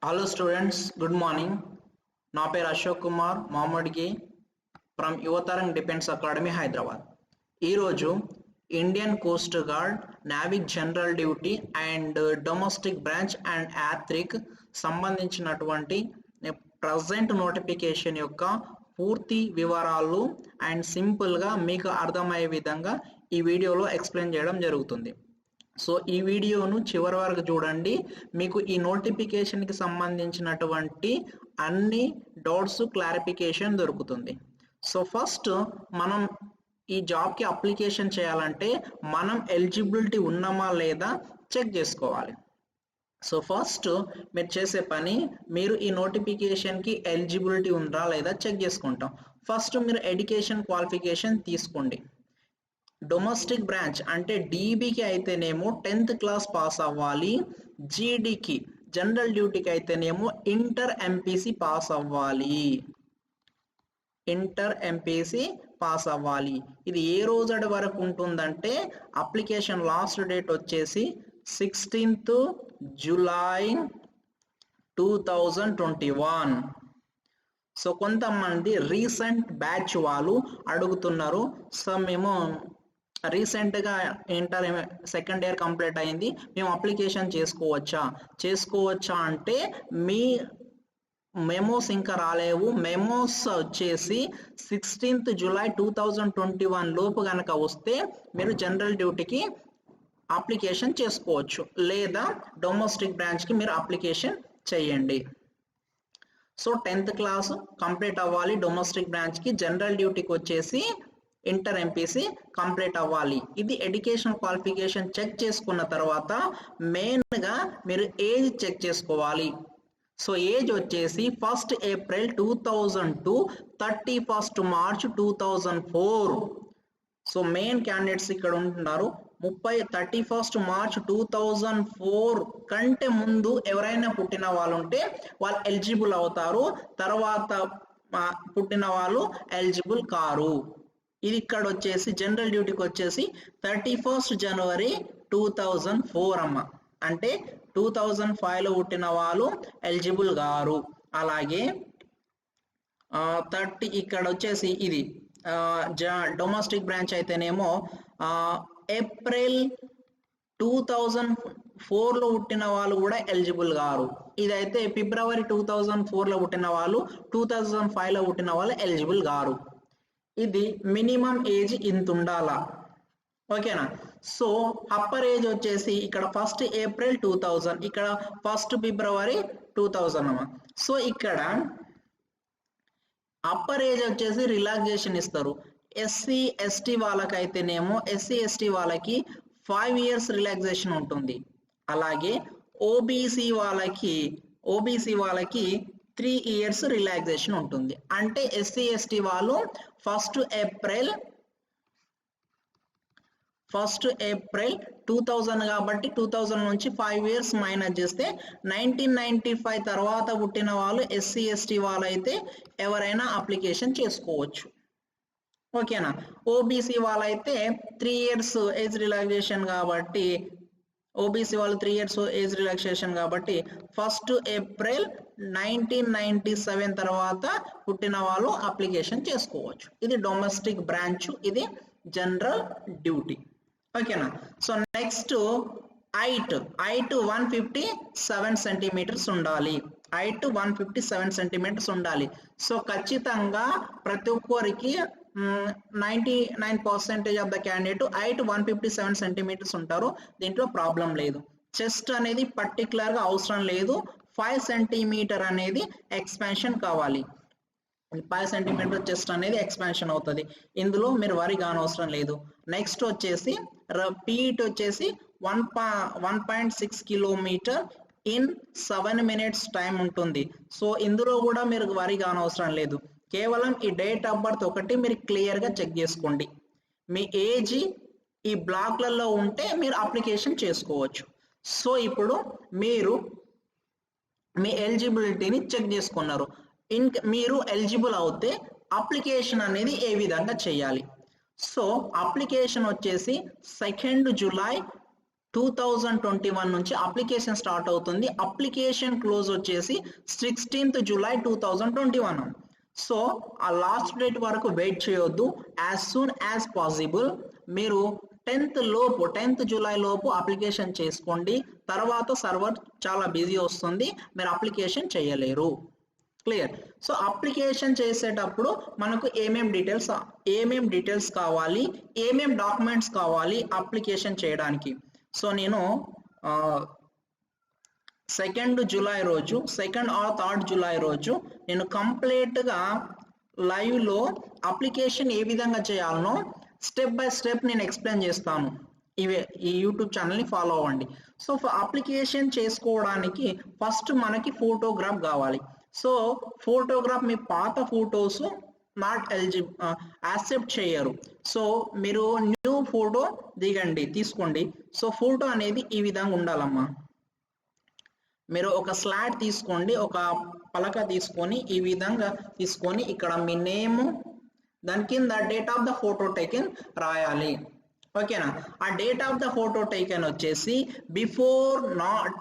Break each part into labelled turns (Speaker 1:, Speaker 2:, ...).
Speaker 1: Hello students, good morning. నా పేరు అశోక్ కుమార్ మామూడికి from Yuvatarang defence academy Hyderabad. ఈరోజు Indian coast guard Navik general duty and domestic branch and Yantrik సంబంధించినటువంటి present notification యొక్క పూర్తి వివరాలు అండ్ సింపుల్గా మీకు అర్థమయ్యే విధంగా ఈ వీడియోలో ఎక్స్ప్లెయిన్ చేయడం జరుగుతుంది. సో ఈ వీడియోను చివరి వరకు చూడండి. మీకు ఈ నోటిఫికేషన్కి సంబంధించినటువంటి అన్ని డౌట్స్ క్లారిఫికేషన్ దొరుకుతుంది. సో ఫస్ట్ మనం ఈ జాబ్కి అప్లికేషన్ చేయాలంటే మనం ఎలిజిబిలిటీ ఉన్నామా లేదా చెక్ చేసుకోవాలి. సో ఫస్ట్ మీరు చేసే పని, మీరు ఈ నోటిఫికేషన్కి ఎలిజిబిలిటీ ఉందా లేదా చెక్ చేసుకుంటాం. ఫస్ట్ మీరు ఎడ్యుకేషన్ క్వాలిఫికేషన్ తీసుకోండి. డొమెస్టిక్ బ్రాంచ్ అంటే డీబీకి అయితేనేమో 10th క్లాస్ పాస్ అవ్వాలి. జీడీకి జనరల్ డ్యూటీకి అయితేనేమో ఇంటర్ ఎంపీసీ పాస్ అవ్వాలి. ఇంటర్ ఎంపీసీ పాస్ అవ్వాలి. ఇది ఏ రోజు వరకు ఉంటుందంటే అప్లికేషన్ లాస్ట్ డేట్ వచ్చేసి 16th జూలై 2021. సో కొంతమంది రీసెంట్ బ్యాచ్ వాళ్ళు అడుగుతున్నారు, సో మేము రీసెంట్గా ఇంటర్ సెకండ్ ఇయర్ కంప్లీట్ అయింది, మేము అప్లికేషన్ చేసుకోవచ్చా అంటే మీ మెమోస్ ఇంకా రాలేవు. మెమోస్ వచ్చేసి 16th జూలై 2021 లోపు కనుక వస్తే మీరు జనరల్ డ్యూటీకి అప్లికేషన్ చేసుకోవచ్చు, లేదా డొమెస్టిక్ బ్రాంచ్కి మీరు అప్లికేషన్ చేయండి. సో 10th క్లాస్ కంప్లీట్ అవ్వాలి డొమెస్టిక్ బ్రాంచ్కి, జనరల్ డ్యూటీకి వచ్చేసి ఇంటర్ ఎంపీసీ కంప్లీట్ అవ్వాలి. ఇది ఎడ్యుకేషన్ క్వాలిఫికేషన్ చెక్ చేసుకున్న తర్వాత మెయిన్గా మీరు ఏజ్ చెక్ చేసుకోవాలి. సో ఏజ్ వచ్చేసి 1st April 2002 31st March 2004. So main candidates ఇక్కడ ఉంటున్నారు. 31st మార్చ్ 2004 కంటే ముందు ఎవరైనా పుట్టిన వాళ్ళు ఉంటే వాళ్ళు ఎలిజిబుల్ అవుతారు, తర్వాత పుట్టిన వాళ్ళు ఎలిజిబుల్ కారు. ఇది ఇక్కడ వచ్చేసి జనరల్ డ్యూటీకి వచ్చేసి 31st జనవరి 2004 అమ్మ, అంటే 2005లో పుట్టిన వాళ్ళు ఎలిజిబుల్ గారు. అలాగే 30 ఇక్కడ వచ్చేసి ఇది డొమెస్టిక్ బ్రాంచ్ అయితేనేమో ఏప్రిల్ 2004లో పుట్టిన వాళ్ళు కూడా ఎలిజిబుల్ గారు. ఇదైతే ఫిబ్రవరి 2004లో పుట్టిన వాళ్ళు 2005లో పుట్టిన వాళ్ళు ఎలిజిబుల్ గారు. ఇది మినిమం ఏజ్ ఇంత ఉండాలా, ఓకేనా. సో అప్పర్ ఏజ్ వచ్చేసి ఇక్కడ 1st ఏప్రిల్ 2000, ఇక్కడ 1st ఫిబ్రవరి 2000 అమ్మ. సో ఇక్కడ అప్పర్ ఏజ్ వచ్చేసి రిలాక్సేషన్ ఇస్తారు. ఎస్సీ ఎస్టీ వాళ్ళకైతేనేమో ఎస్సీ వాళ్ళకి 5 years రిలాక్సేషన్ ఉంటుంది. అలాగే ఓబీసీ వాళ్ళకి 3 years రిలాక్సేషన్ ఉంటుంది. అంటే ఎస్సీ ఎస్టీ వాళ్ళు 1st ఏప్రిల్ 2000 కాబట్టి 2000 నుంచి 5 years మైనస్ చేస్తే 1995 తర్వాత పుట్టిన వాళ్ళు ఎస్సీ ఎస్టీ వాళ్ళైతే ఎవరైనా అప్లికేషన్ చేసుకోవచ్చు, ఓకేనా. ఓబీసీ వాళ్ళైతే 3 years ఏజ్ రిలాక్సేషన్ కాబట్టి ఓబీసీ వాళ్ళు 3 years ఏజ్ రిలాక్సేషన్ కాబట్టి 1st ఏప్రిల్ 1997 తర్వాత పుట్టిన వాళ్ళు అప్లికేషన్ చేసుకోవచ్చు. ఇది డొమెస్టిక్ బ్రాంచ్, ఇది జనరల్ డ్యూటీ, ఓకేనా. సో నెక్స్ట్ హైట్ 157 సెంటీమీటర్స్ ఉండాలి. హైట్ 157 సెంటీమీటర్స్ ఉండాలి. సో ఖచ్చితంగా ప్రతి ఒక్కరికి 99% of the candidate height 157 centimetres ఉంటారు. దీంట్లో ప్రాబ్లం లేదు. చెస్ట్ అనేది పర్టికులర్గా అవసరం లేదు. 5 సెంటీమీటర్ అనేది ఎక్స్పాన్షన్ కావాలి. 5 సెంటీమీటర్ చెస్ట్ అనేది ఎక్స్పాన్షన్ అవుతుంది. ఇందులో మీరు వరి కానవసరం లేదు. నెక్స్ట్ వచ్చేసి పీట్ వచ్చేసి 1.6 కిలోమీటర్ ఇన్ 7 minutes టైం ఉంటుంది. సో ఇందులో కూడా మీరు వరి కానవసరం లేదు. కేవలం ఈ డేట్ ఆఫ్ బర్త్ ఒకటి మీరు క్లియర్గా చెక్ చేసుకోండి. మీ ఏజ్ ఈ బ్లాక్లలో ఉంటే మీరు అప్లికేషన్ చేసుకోవచ్చు. సో ఇప్పుడు మీరు మీ ఎలిజిబిలిటీని చెక్ చేసుకున్నారు. మీరు ఎలిజిబుల్ అవుతే అప్లికేషన్ అనేది ఏ విధంగా చేయాలి. సో అప్లికేషన్ వచ్చేసి 2nd జూలై 2021 నుంచి అప్లికేషన్ స్టార్ట్ అవుతుంది. అప్లికేషన్ క్లోజ్ వచ్చేసి 16th July 2021. సో ఆ లాస్ట్ డేట్ వరకు వెయిట్ చేయొద్దు. యాజ్ సూన్ యాజ్ పాసిబుల్ మీరు 10th July లోపు అప్లికేషన్ చేసుకోండి. తర్వాత సర్వర్ చాలా బిజీ వస్తుంది, మీరు అప్లికేషన్ చేయలేరు. క్లియర్. సో అప్లికేషన్ చేసేటప్పుడు మనకు ఏమేం డీటెయిల్స్ కావాలి, ఏమేం డాక్యుమెంట్స్ కావాలి అప్లికేషన్ చేయడానికి. సో నేను 2nd July రోజు 2nd or 3rd July రోజు నేను కంప్లీట్గా లైవ్లో అప్లికేషన్ ఏ విధంగా చేయాలనో స్టెప్ బై స్టెప్ నేను ఎక్స్ప్లెయిన్ చేస్తాను. ఈ యూట్యూబ్ ఛానల్ని ఫాలో అవ్వండి. సో అప్లికేషన్ చేసుకోవడానికి ఫస్ట్ మనకి ఫోటోగ్రాఫ్ కావాలి. సో ఫోటోగ్రాఫ్ మీ పాత ఫోటోస్ నాట్ యాక్సెప్ట్ చేయరు. సో మీరు న్యూ ఫోటో తీసుకోండి. సో ఫోటో అనేది ఈ విధంగా ఉండాలమ్మా. మీరు ఒక స్లాట్ తీసుకోండి, ఒక పలక తీసుకొని ఈ విధంగా తీసుకొని ఇక్కడ మీ నేమ్, దాని కింద date of the photo taken రాయాలి. ఓకేనా. ఆ date of the photo taken వచ్చేసి నాట్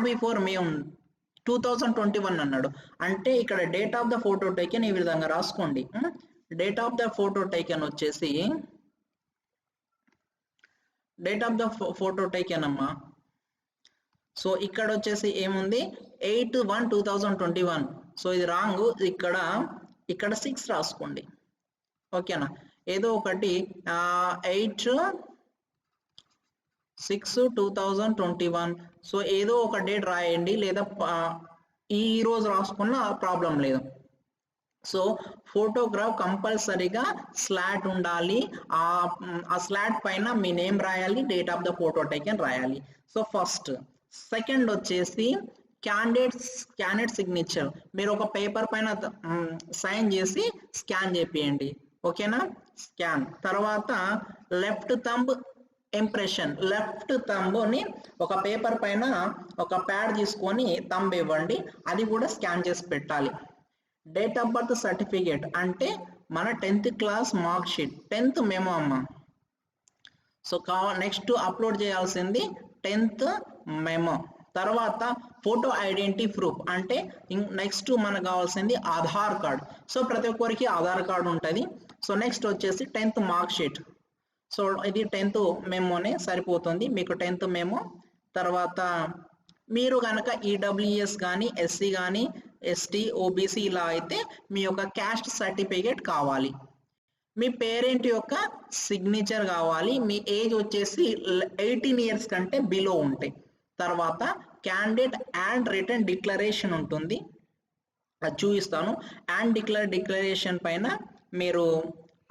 Speaker 1: బిఫోర్ మే 2021 అన్నాడు. అంటే ఇక్కడ date of the photo taken ఈ విధంగా రాసుకోండి. Date of the photo taken వచ్చేసి అమ్మా. సో ఇక్కడ వచ్చేసి ఏముంది 8/1/2021. సో ఇది రాంగ్, ఇక్కడ 6 రాసుకోండి. ఓకేనా. ఏదో ఒకటి 8/6/2021. సో ఏదో ఒక డేట్ రాయండి, లేదా ఈ రోజు రాసుకున్న ప్రాబ్లం లేదు. సో ఫోటోగ్రాఫ్ కంపల్సరీగా స్లాట్ ఉండాలి. ఆ స్లాట్ పైన మీ నేమ్ రాయాలి, date of the photo taken రాయాలి. So first. సెకండ్ వచ్చేసి క్యాండిడేట్ సిగ్నేచర్. మీరు ఒక పేపర్ పైన సైన్ చేసి స్కాన్ చేపియండి. ఓకేనా. స్కాన్ తర్వాత లెఫ్ట్ థంబ్ ఇంప్రెషన్. లెఫ్ట్ థంబ్ని ఒక పేపర్ పైన ఒక ప్యాడ్ తీసుకొని థంబ్ ఇవ్వండి, అది కూడా స్కాన్ చేసి పెట్టాలి. డేట్ ఆఫ్ బర్త్ సర్టిఫికేట్ అంటే మన 10th class mark sheet, 10th memo అమ్మ. సో నెక్స్ట్ అప్లోడ్ చేయాల్సింది 10th మెమో. తర్వాత ఫోటో ఐడెంటిటీ ప్రూఫ్ అంటే నెక్స్ట్ మనకు కావాల్సింది ఆధార్ కార్డ్. సో ప్రతి ఒక్కరికి ఆధార్ కార్డు ఉంటుంది. సో నెక్స్ట్ వచ్చేసి 10th మార్క్ షీట్. సో ఇది 10th మెమోనే సరిపోతుంది మీకు, 10th మెమో. తర్వాత మీరు కనుక ఈడబ్ల్యూఎస్ కానీ ఎస్సీ కానీ ఎస్టీ ఓబీసీ ఇలా అయితే మీ యొక్క క్యాస్ట్ సర్టిఫికేట్ కావాలి. మీ పేరెంట్ యొక్క సిగ్నేచర్ కావాలి. మీ ఏజ్ వచ్చేసి 18 years కంటే బిలో ఉంటాయి. తర్వాత క్యాండిడేట్ అండ్ రిటర్న్ డిక్లరేషన్ ఉంటుంది, అది చూపిస్తాను. అండ్ డిక్లరేషన్ పైన మీరు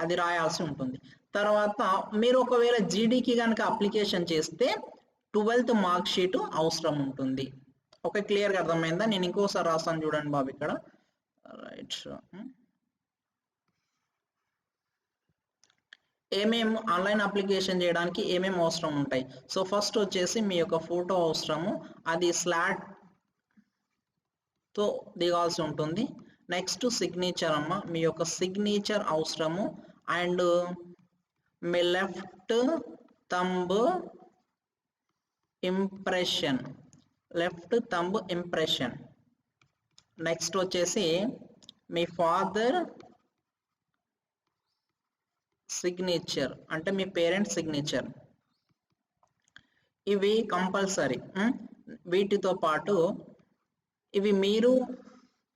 Speaker 1: అది రాయాల్సి ఉంటుంది. తర్వాత మీరు ఒకవేళ జీడీకి కనుక అప్లికేషన్ చేస్తే 12th మార్క్ షీట్ అవసరం ఉంటుంది. ఓకే, క్లియర్గా అర్థమైందా? నేను ఇంకోసారి రాస్తాను చూడండి బాబు ఇక్కడ. రైట్. ఏమేమి ఆన్లైన్ అప్లికేషన్ చేయడానికి ఏమేమి అవసరం ఉంటాయి. సో ఫస్ట్ వచ్చేసి మీ యొక్క ఫోటో అవసరము, అది స్లాట్తో దిగాల్సి ఉంటుంది. నెక్స్ట్ సిగ్నేచర్ అమ్మ, మీ యొక్క సిగ్నేచర్ అవసరము. And me left thumb impression. Next వచ్చేసి మీ ఫాదర్ సిగ్నేచర్ అంటే మీ పేరెంట్స్ సిగ్నేచర్. ఇవి కంపల్సరీ. వీటితో పాటు ఇవి మీరు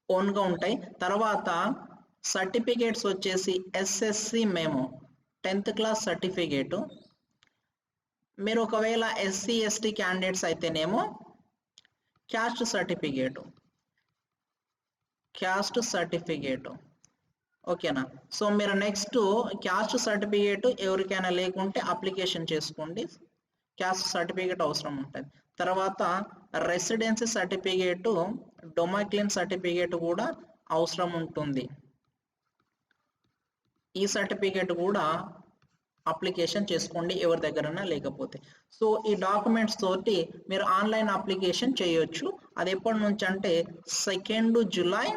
Speaker 1: ఓన్గా ఉంటాయి. తర్వాత సర్టిఫికేట్స్ వచ్చేసి SSC memo 10th class certificate. మీరు ఒకవేళ ఎస్సీ ఎస్టీ క్యాండిడేట్స్ అయితేనేమో క్యాస్ట్ సర్టిఫికేటు. ఓకేనా. సో మీరు నెక్స్ట్ క్యాస్ట్ సర్టిఫికేట్ ఎవరికైనా లేకుంటే అప్లికేషన్ చేసుకోండి, క్యాస్ట్ సర్టిఫికేట్ అవసరం ఉంటుంది. తర్వాత రెసిడెన్సీ సర్టిఫికేటు, డొమైక్లిన్ సర్టిఫికేట్ కూడా అవసరం ఉంటుంది. ఈ సర్టిఫికేట్ కూడా అప్లికేషన్ చేసుకోండి ఎవరి దగ్గరైనా లేకపోతే. సో ఈ డాక్యుమెంట్స్ తోటి మీరు ఆన్లైన్ అప్లికేషన్ చేయొచ్చు. అది ఎప్పటి నుంచి అంటే 2nd July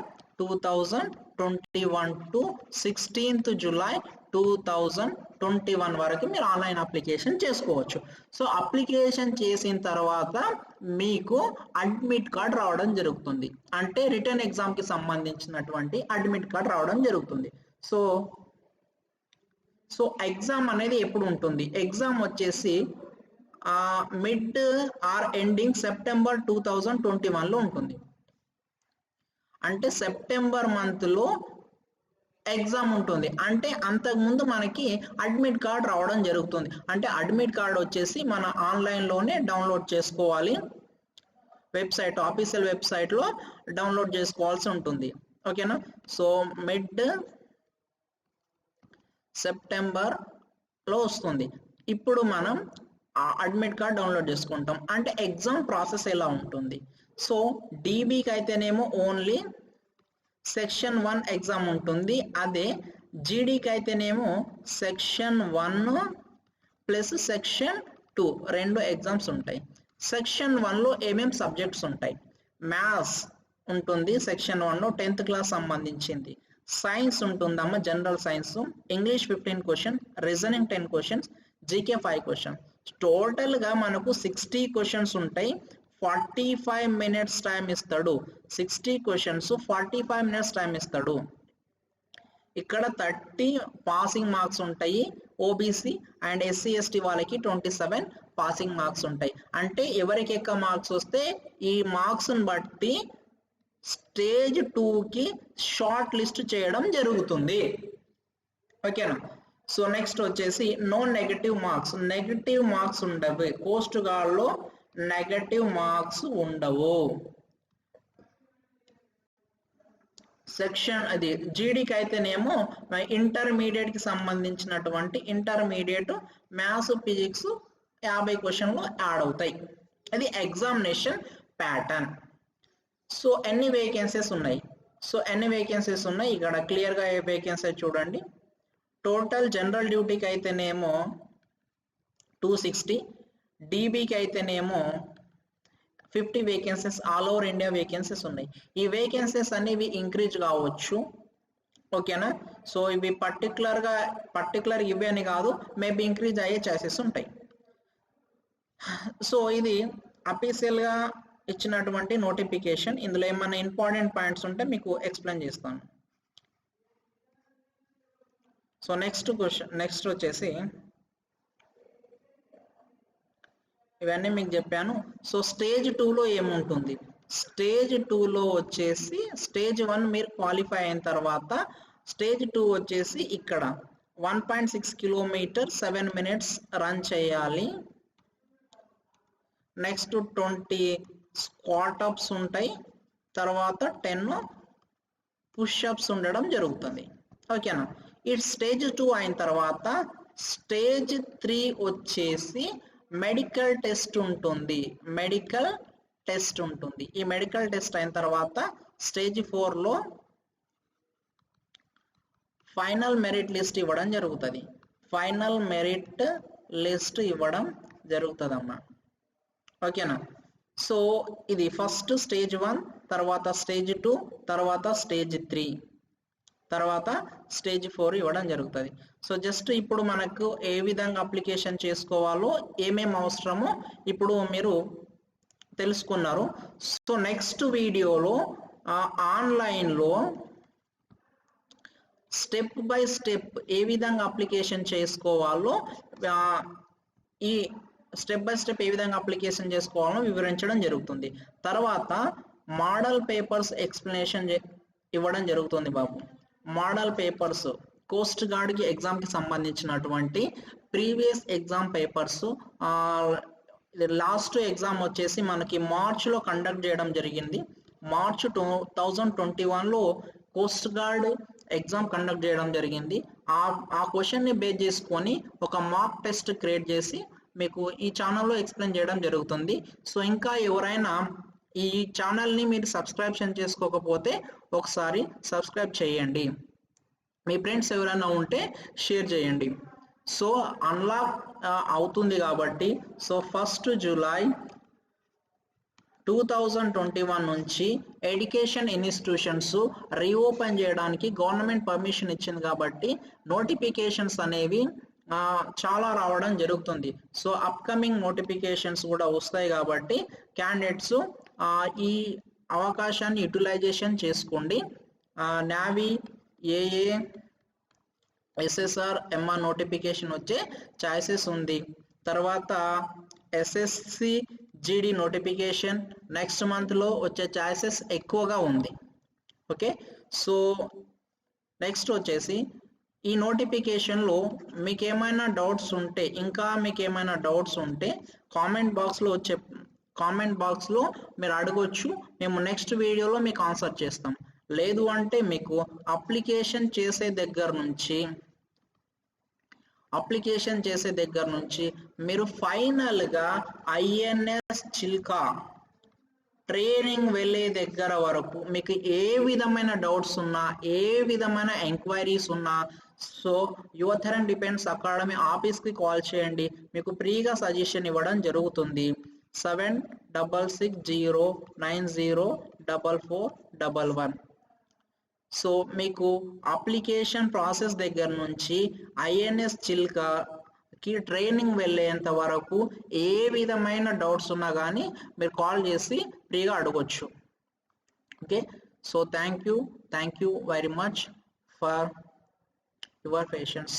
Speaker 1: 2021 to 16th July 2021. 21 వరకు మీరు ఆన్లైన్ అప్లికేషన్ చేసుకోవచ్చు. సో అప్లికేషన్ చేసిన తర్వాత మీకు అడ్మిట్ కార్డ్ రావడం జరుగుతుంది, అంటే రిటర్న్ ఎగ్జామ్ కి సంబంధించినటువంటి అడ్మిట్ కార్డ్ రావడం జరుగుతుంది. సో ఎగ్జామ్ అనేది ఎప్పుడు ఉంటుంది? ఎగ్జామ్ వచ్చేసి మిడ్ ఆర్ ఎండింగ్ సెప్టెంబర్ 2021 లో ఉంటుంది. అంటే సెప్టెంబర్ మంత్ లో ఎగ్జామ్ ఉంటుంది. అంటే అంతకుముందు మనకి అడ్మిట్ కార్డ్ రావడం జరుగుతుంది. అంటే అడ్మిట్ కార్డ్ వచ్చేసి మన ఆన్లైన్లోనే డౌన్లోడ్ చేసుకోవాలి, వెబ్సైట్ ఆఫీషియల్ వెబ్సైట్లో డౌన్లోడ్ చేసుకోవాల్సి ఉంటుంది. ఓకేనా? సో మిడ్ సెప్టెంబర్లో వస్తుంది. ఇప్పుడు మనం అడ్మిట్ కార్డ్ డౌన్లోడ్ చేసుకుంటాం. అంటే ఎగ్జామ్ ప్రాసెస్ ఎలా ఉంటుంది? సో డీబీకి అయితేనేమో ఓన్లీ సెక్షన్ 1 ఎగ్జామ్ ఉంటుంది. అదే జీడీకి అయితేనేమో సెక్షన్ 1 ప్లస్ సెక్షన్ 2 రెండు ఎగ్జామ్స్ ఉంటాయి. సెక్షన్ 1లో ఏమేం సబ్జెక్ట్స్ ఉంటాయి? మ్యాథ్స్ ఉంటుంది సెక్షన్ 1లో 10th క్లాస్ సంబంధించింది. సైన్స్ ఉంటుందమ్మా, general science. English 15 question, reasoning 10 questions, GK 5 question. టోటల్గా మనకు 60 క్వశ్చన్స్ ఉంటాయి. 45 minutes టైం ఇస్తాడు. 60 క్వశ్చన్స్ 45 minutes టైం ఇస్తాడు. ఇక్కడ 30 పాసింగ్ మార్క్స్ ఉంటాయి. ఓబీసీ అండ్ ఎస్సీ ఎస్టీ వాళ్ళకి 27 పాసింగ్ మార్క్స్ ఉంటాయి. అంటే ఎవరికి ఎక్కువ మార్క్స్ వస్తే ఈ మార్క్స్ని బట్టి స్టేజ్ 2కి షార్ట్ లిస్ట్ చేయడం జరుగుతుంది. ఓకేనా? సో నెక్స్ట్ వచ్చేసి no negative marks. Negative marks ఉండవు. కోస్ట్ గార్డ్లో నెగటివ్ మార్క్స్ ఉండవు. సెక్షన్ అది జీడీకి అయితేనేమో ఇంటర్మీడియట్ కి సంబంధించినటువంటి ఇంటర్మీడియట్ మ్యాథ్స్ ఫిజిక్స్ 50 క్వశ్చన్లు యాడ్ అవుతాయి. అది ఎగ్జామినేషన్ ప్యాటర్న్. సో ఎన్ని వేకెన్సీస్ ఉన్నాయి? ఇక్కడ క్లియర్గా ఏ వేకెన్సీ చూడండి. టోటల్ జనరల్ డ్యూటీకి అయితేనేమో 260, డీబీకి అయితేనేమో 50 vacancies, all over India vacancies ఉన్నాయి. ఈ వేకెన్సీస్ అనేవి ఇంక్రీజ్ కావచ్చు. ఓకేనా? సో ఇవి పర్టికులర్ ఇవే అని కాదు, మేబీ ఇంక్రీజ్ అయ్యే ఛాన్సెస్ ఉంటాయి. సో ఇది అఫీషియల్గా ఇచ్చినటువంటి నోటిఫికేషన్. ఇందులో ఏమైనా ఇంపార్టెంట్ పాయింట్స్ ఉంటే మీకు ఎక్స్ప్లెయిన్ చేస్తాను. సో నెక్స్ట్ వచ్చేసి ఇవన్నీ మీకు చెప్పాను. సో స్టేజ్ 2లో ఏముంటుంది? స్టేజ్ 2లో వచ్చేసి స్టేజ్ 1 మీరు క్వాలిఫై అయిన తర్వాత స్టేజ్ 2 వచ్చేసి ఇక్కడ 1.6 కిలోమీటర్ 7 minutes రన్ చేయాలి. నెక్స్ట్ 20 స్క్వాట్ అప్స్ ఉంటాయి. తర్వాత 10 పుష్-అప్స్ ఉండడం జరుగుతుంది. ఓకేనా? ఈ స్టేజ్ 2 అయిన తర్వాత స్టేజ్ 3 వచ్చేసి మెడికల్ టెస్ట్ ఉంటుంది. ఈ మెడికల్ టెస్ట్ అయిన తర్వాత స్టేజ్ 4లో ఫైనల్ మెరిట్ లిస్ట్ ఇవ్వడం జరుగుతుంది. అమ్మా. ఓకేనా? సో ఇది ఫస్ట్ స్టేజ్ 1, తర్వాత స్టేజ్ 2, తర్వాత స్టేజ్ 3, తర్వాత స్టేజ్ 4 ఇవ్వడం జరుగుతుంది. సో జస్ట్ ఇప్పుడు మనకు ఏ విధంగా అప్లికేషన్ చేసుకోవాలో, ఏమేమి అవసరమో ఇప్పుడు మీరు తెలుసుకున్నారు. సో నెక్స్ట్ వీడియోలో ఆన్లైన్లో స్టెప్ బై స్టెప్ ఏ విధంగా అప్లికేషన్ చేసుకోవాలో, ఈ స్టెప్ బై స్టెప్ ఏ విధంగా అప్లికేషన్ చేసుకోవాలో వివరించడం జరుగుతుంది. తర్వాత మోడల్ పేపర్స్ ఎక్స్ప్లెనేషన్ ఇవ్వడం జరుగుతుంది బాబు. మోడల్ పేపర్స్ కోస్ట్ గార్డ్కి ఎగ్జామ్కి సంబంధించినటువంటి previous exam papers. Last exam వచ్చేసి మనకి మార్చ్లో కండక్ట్ చేయడం జరిగింది. మార్చ్ 2021లో కోస్ట్ గార్డ్ ఎగ్జామ్ కండక్ట్ చేయడం జరిగింది. ఆ క్వశ్చన్ని బేస్ చేసుకొని ఒక మాక్ టెస్ట్ క్రియేట్ చేసి మీకు ఈ ఛానల్లో ఎక్స్ప్లెయిన్ చేయడం జరుగుతుంది. సో ఇంకా ఎవరైనా ఈ ఛానల్ని మీరు సబ్స్క్రిప్షన్ చేసుకోకపోతే ఒకసారి సబ్స్క్రైబ్ చేయండి. మీ ఫ్రెండ్స్ ఎవరైనా ఉంటే షేర్ చేయండి. సో అన్లాక్ అవుతుంది కాబట్టి సో 1 జూలై 2021 నుంచి ఎడ్యుకేషన్ ఇన్స్టిట్యూషన్స్ రీఓపెన్ చేయడానికి గవర్నమెంట్ పర్మిషన్ ఇచ్చింది కాబట్టి నోటిఫికేషన్స్ అనేవి చాలా రావడం జరుగుతుంది. సో అప్కమింగ్ నోటిఫికేషన్స్ కూడా వస్తాయి కాబట్టి క్యాండిడేట్స్ ఈ అవకాశాన్ని యూటిలైజేషన్ చేసుకోండి. నావీ, ఏఏ, ఎస్ఎస్ఆర్, ఎంఆర్ నోటిఫికేషన్ వచ్చే ఛాయిసెస్ ఉంది. తర్వాత ఎస్ఎస్సి జీడి నోటిఫికేషన్ నెక్స్ట్ మంత్లో వచ్చే ఛాయిసెస్ ఎక్కువగా ఉంది. ఓకే, సో నెక్స్ట్ వచ్చేసి ఈ నోటిఫికేషన్లో మీకు ఏమైనా డౌట్స్ ఉంటే కామెంట్ బాక్స్లో మీరు అడగొచ్చు. మేము నెక్స్ట్ వీడియోలో మీకు ఆన్సర్ చేస్తాం. లేదు అంటే మీకు అప్లికేషన్ చేసే దగ్గర నుంచి మీరు ఫైనల్గా ఐఎన్ఎస్ చిల్కా ట్రైనింగ్ వెళ్ళే దగ్గర వరకు మీకు ఏ విధమైన డౌట్స్ ఉన్నా, ఏ విధమైన ఎంక్వైరీస్ ఉన్నా, so your and defence academy ఆఫీస్కి కాల్ చేయండి. మీకు ఫ్రీగా సజెషన్ ఇవ్వడం జరుగుతుంది. 7660904411. సో మీకు అప్లికేషన్ ప్రాసెస్ దగ్గర నుంచి ఐఎన్ఎస్ చిల్కాకి ట్రైనింగ్ వెళ్ళేంత వరకు ఏ విధమైన డౌట్స్ ఉన్నా కానీ మీరు కాల్ చేసి ఫ్రీగా అడగొచ్చు. Okay, so thank you very much for your patience.